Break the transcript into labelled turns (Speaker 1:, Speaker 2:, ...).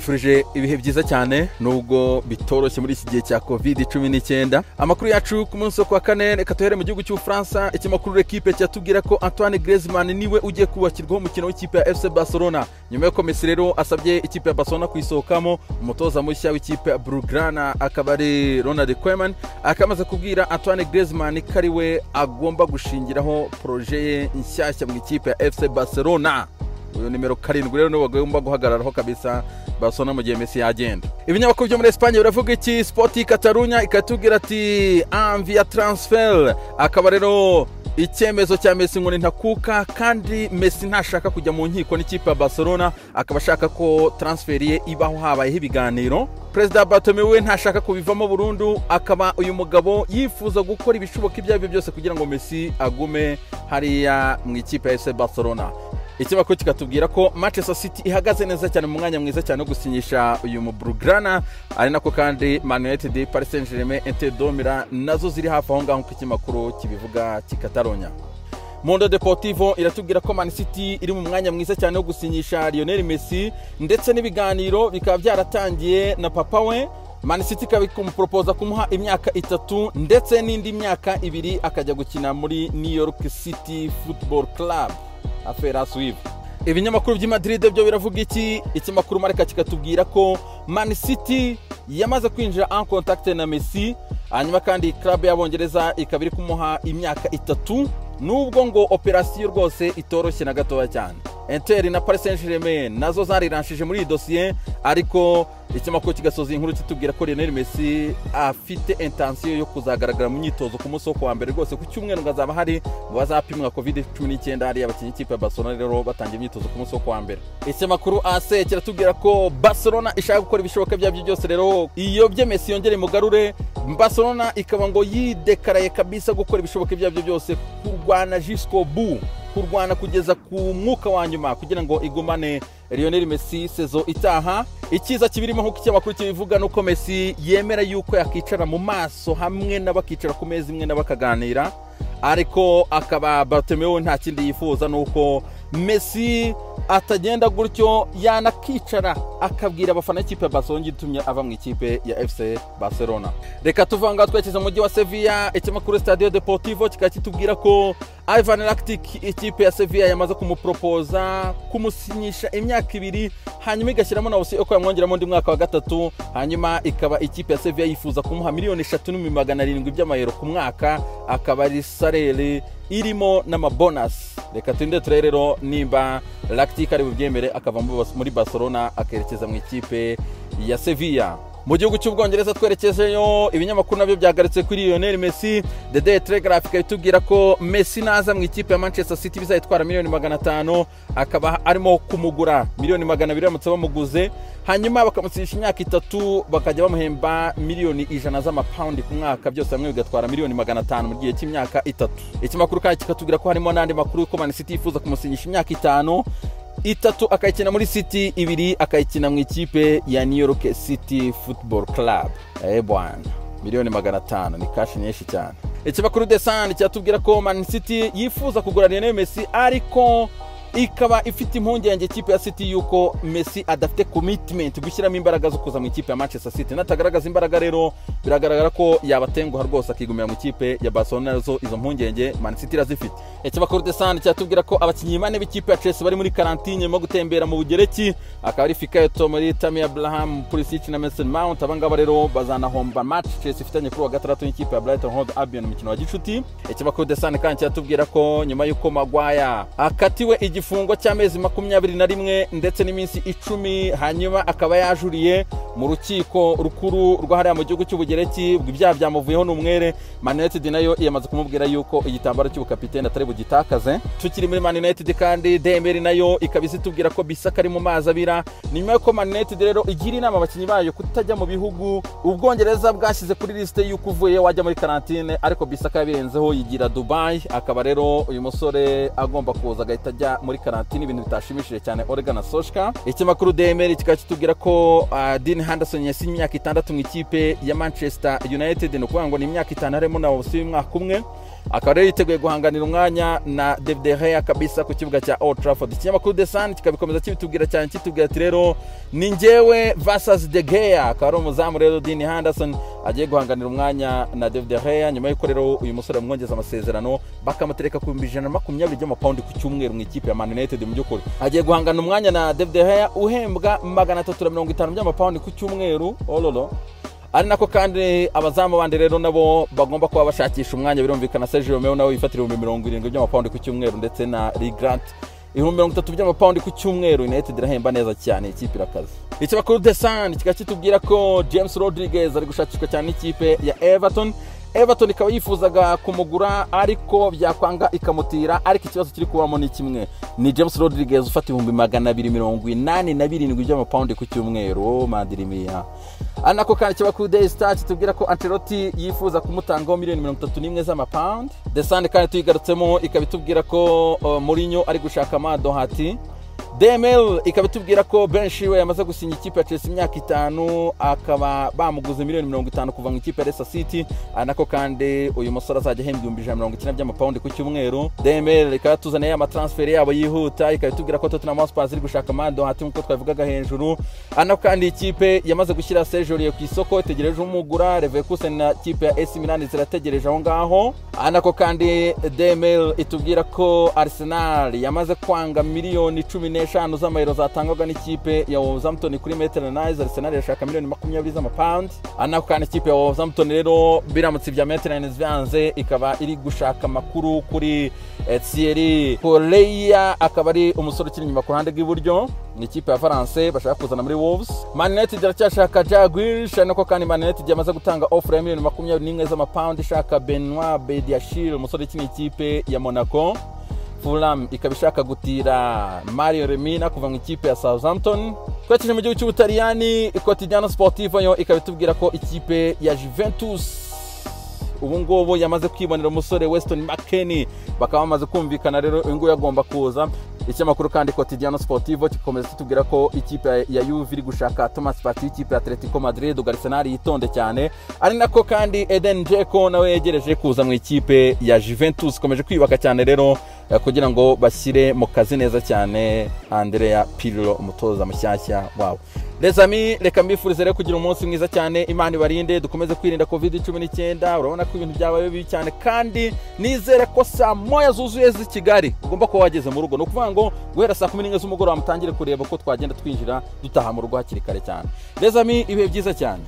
Speaker 1: tubifurije ibihe byiza cyane nubwo bitoroshye muri iki gihe cya COVID-19. Amakuru yacu ku munsi wo kwa kane reka tuhere mu gihugu cy'u France. Ikimakuru L'Equipe cyatubwira ko Antoine Griezmann niwe ugiye kubakirwaho umukino w'ikipe ya FC Barcelona nyuma yo Messi rero asabye ikipe ya Barcelona kuyisohokamo. Umutoza mushya w'ikipe ya Blaugrana akaba ari Ronald Koeman akamaze kubwira Antoine Griezmann ko ari we agomba gushingiraho projet ye nshyashya mu ikipe ya FC Barcelona. Uyu nimero 7 rero no bagomba guhagararaho kabisa Barcelona mu gihe Messi yagenda. Ibinyamakuru byo muri Espagne biravuga iki? Sporting Catalunya ikatubwira ati via transfer akaba rero icyemezo cya Messi ngo ntakuka kandi Messi ntashaka kujya mu nkiko n'ikipe ya Barcelona, akaba ashaka ko transfer ye ibaho habayeho ibiganiro. President Bartomeu ntashaka kubivamo burundu, akaba uyu mugabo yifuza gukora ibishoboka ibyo byose kugira ngo Messi agume hariya mu ikipe ya FC Barcelona. Ikimakuru kikatubwira ko Manchester City ihagaze neza cyane mu mwanya mwiza cyane wo gusinyisha uyu mu Blaugrana, ari nako kandi Man United, Paris Saint-Germain, Inter de Milan nazo ziri hafi aho ngaho ku kimakuru kibivuga kikatalonya. Mundo Deportivo iratubwira ko Man City iri mu mwanya mwiza cyane wo gusinyisha Lionel Messi, ndetse n'ibiganiro bikaba byaratangiye na papa we. Man City ikaba ikumupropoza kumuha imyaka 3 ndetse n'indi myaka 2 akajya gukina muri New York City Football Club. Afera Suive. Ibinyamakuru by'i Madrid byo biravuga iki? Ikimakuru Marca kikatubwira ko Man City yamaze kwinjira en contact na Messi, hanyuma kandi club y'Abongereza ikaba iri kumuha imyaka 3 nubwo ngo operation rwose itoroshye na gatoya cyane. Inter na Paris Saint-Germain nazo zariranshije muri dossier, ariko ikimakuru kigasoza inkuru kitubwira ko Lionel Messi afite intention yo kuzagaragara mu myitozo ku munsi wo kwa mbere rwose ku cyumweru ngazaba hari bazapimwa COVID-19 ari abakinyi ikipe ya Barcelona rero batangiye imyitozo ku munsi wo kwa mbere. Ikimakuru AC kiratubwira ko Barcelona ishaka gukora ibishoboka byabyo byose rero iyo bye Messi yongere mugarure. Barcelona ikaba ngo yidekaraye kabisa gukora ibishoboka byabyo byose kurwana jusqu'au bout, kurwana kugeza ku mwuka wa nyuma kugira ngo igumane Lionel Messi sezo itaha. Ikiza kibirimo nkuko ikimakuru kibivuga nuko Messi yemera yuko yakicara mu maso hamwe n'abakicara ku meza imwe n'abakaganira, ariko akaba Bartomeu nta kindi yifuza nuko Messi atagenda gutyo yanakicara akabwira abafana ikipe ya Barcelona gitumye ava mu ikipe ya FC Barcelona. Reka tuvanga twekeza mu mujyi wa Sevilla. Ikimakuru Stadio Deportivo kikatubwira ko Ivan Rakitic ikipe ya Sevilla yamaze kumupropoza kumusinyisha imyaka 2 hanyuma igashyiramo na option yo yamwongeramo ndi mwaka wa 3, hanyuma ikaba ikipe ya Sevilla yifuza kumuha miliyoni 3,700 by'amayero ku mwaka, akaba ari salaire irimo n'amabonus. Reka tinde turerero nimba Rakitic ari bubyemere akava muri Barcelona akerekeza mu ikipe ya Sevilla. Mu gihugu cy'Ubwongereza twerekejeyo ibinyamakuru nabyo byagaritse kuri Lionel Messi. The Daily Telegraph itubwira ko Messi naza mu ikipe ya Manchester City bizayitwara miliyoni 500, akaba arimo kumugura miliyoni 200 baramutse bamuguze, hanyuma bakamusinyisha imyaka 3 bakajya bamuhemba miliyoni 100 z'amapaundi ku mwaka, byose hamwe bigatwara miliyoni 500 mu gihe cy'imyaka 3. Ikimakuru kandi kikatubwira ko harimo n'andi makuru ko Man City yifuza kumusinyisha imyaka 5, 3 akayikina muri City, 2 akayikina mu ikipe ya New York City Football Club. Bwana miliyoni 500 ni cash nyinshi cyane. Ikimakuru The Sun cyatubwira ko Man City yifuza kugura Lionel Messi, ariko ikaba ifite impungenge ikipe ya City yuko Messi adafite commitment gushyiramo imbaraga zo kuza mu ikipe ya Manchester City. Natagaragaza imbaraga rero biragaragara ko yabatenguha rwose akigumira mu ikipe ya Barcelona, zo izo mpungenge Man City razifite. Ikimakuru The Sun cyatubwira ko abakinnyi 4 b'ikipe ya Chelsea bari muri karantine mo gutembera mu Bugereki, akaba ari Fikayo Tomori, Tammy Abraham, Pulisic na Mason Mount. Abangaba rero bazanahomba match Chelsea ifitanye kuri wa 6 n'ikipe ya Brighton Hove Albion mu mikino wa gicuti. Ikimakuru The Sun kandi cyatubwira ko nyuma yuko Maguire akatiwe igifungo cy'amezi 21 ndetse n'iminsi 10, hanyuma akaba yajuriye mu rukiko rukuru rwa hariya mu gihugu cy'Ubugereki, ibyaha byamuvuyeho n'umwere. Man United nayo yamaze kumubwira yuko igitambaro cy'ubukapiteni atari bugitakaze. Tukiri muri Man United kandi Demeri nayo ikabisi tubwira ko Bisaka ari mu mazi abira, nyuma yuko Man United rero igira inama abakinnyi bayo kutajya mu bihugu Ubwongereza bwashyize kuri liste y'uko uvuye wajya muri karantine, ariko Bisaka yabirenzeho yigira Dubai. Akaba rero uyu musore agomba kuza agahita ajya muri karantine, ibintu bitashimishije cyane Ole Gunnar Solskjaer. Ikimakuru Demeri kikatubwira ko Dean Henderson yasinye imyaka 6 mu ikipe ya Manchester United, no kuvuga ngo ni imyaka 5 harimo na option y'umwaka umwe. akaba rero yiteguye guhanganira umwanya na David De Gea kabisa ku kibuga cya Old Trafford. Ikinyamakuru The Sun kikabikomeza kibitubwira cyane kitubwira ati rero ni njyewe versus De Gea. Akaba ari umuzamu rero Dean Henderson agiye guhanganira umwanya na David De Gea nyuma y'uko rero uyu musore amwongeza amasezerano bakamutereka ku 120 by'amapaundi ku cyumweru mu ikipe ya Man United. Mu by'ukuri agiye guhangana umwanya na David De Gea uhembwa 350 by'amapaundi ku cyumweru ololo. Ari nako kandi abazamu bandi rero nabo bagomba kuba bashakisha umwanya. Birumvikana Sergio Romeo nawe yifatira 70 by'amapaundi ku cyumweru ndetse na Lee Grant 30 by'amapaundi ku cyumweru. United irahemba neza cyane ikipe irakaza. Ikinyamakuru The Sun kikatubwira ko James Rodriguez ari gushakishwa cyane ikipe ya Everton ikaba yifuzaga kumugura ariko byakwanga ikamutira, ariko ikibazo kiri kubamo ni kimwe, ni James Rodriguez ufata 287 by'amapaundi ku cyumweru. Madirimiya anako kandi kibaku Daily Star kitubwira ko Ancelotti yifuza kumutangaho $31 z'amapaundi. The Sun kandi tuyigarutsemo ikabitubwira ko Mourinho ari gushaka Doherty. DML ikabitubwira ko Ben Chilwell yamaze gusinya ikipe ya Chelsea imyaka 5 akaba bamuguze $50 kuva mu ikipe ya Leicester City. Anako kandi uyu musore azajya ahembwa 190 by'amapaundi ku cyumweru. DML ikatuzaniye amatransfer yabo yihuta ikabitubwira ko Tottenham Hotspur iri gushaka Doherty nkuko twavugaga hejuru. Anako kandi ikipe yamaze gushyira Sergio Aurier ku isoko itegereje umugura. Leverkusen na ikipe ya AC Milan zirategereje aho ngaho. Anako kandi DML itubwira ko Arsenal yamaze kwanga miliyoni 10 z'amayero zatangwaga n'ikipe ya Wolverhampton kuri Maitland-Niles. Arsenal yashaka miliyoni 20 z'amapaundi. Anako kandi ikipe ya Wolverhampton rero biramutse bya Maitland-Niles byanze ikaba iri gushaka makuru kuri Thierry Correia, akaba ari umusore ukiri inyuma ku ruhande rw'iburyo. Ni ikipe ya France bashaka kuzana muri Wolves. Man United iracyashaka Jack Grealish, nako kandi Man United yamaze gutanga offer ya miliyoni 21 z'amapaundi ishaka Benoit Badiashile, umusore ukiri ikipe ya Monaco. Fulham ikabishaka gutira Mario Lemina kuva mu ikipe ya Southampton. Twekeje mu gihugu cy'Ubutaliyani, Quotidiano Sportivo yo ikabitubwira ko ikipe ya Juventus ubu ngubu yamaze kwibonera umusore Weston McKennie, bakaba bamaze kumvikana rero ingo yagomba kuza. Ikinyamakuru kandi Quotidiano Sportivo kikomeza kitubwira ko ikipe ya Juve iri gushaka Thomas Partey ikipe ya Atletico Madrid. Arsenal yitonde cyane. Ari nako kandi Eden Dzeko nawe yegereje kuza mu ikipe ya Juventus, komeje kwiyubaka cyane rero kugira ngo bashyire mu kazi neza cyane Andrea Pirlo umutoza mushyashya wabo. Les amis, reka mbifurize rero kugira umunsi mwiza cyane. Imana ibarinde, dukomeze kwirinda COVID-19. Urabona ko ibintu byabaye bibi cyane kandi nizere ko saa moya zuzuye z'i Kigali ugomba kuba wageze mu rugo. No kuvuga ngo guhera saa 11 z'umugoroba mutangire kureba ko twagenda twinjira dutaha mu rugo hakiri kare cyane. Les amis, ibihe byiza cyane.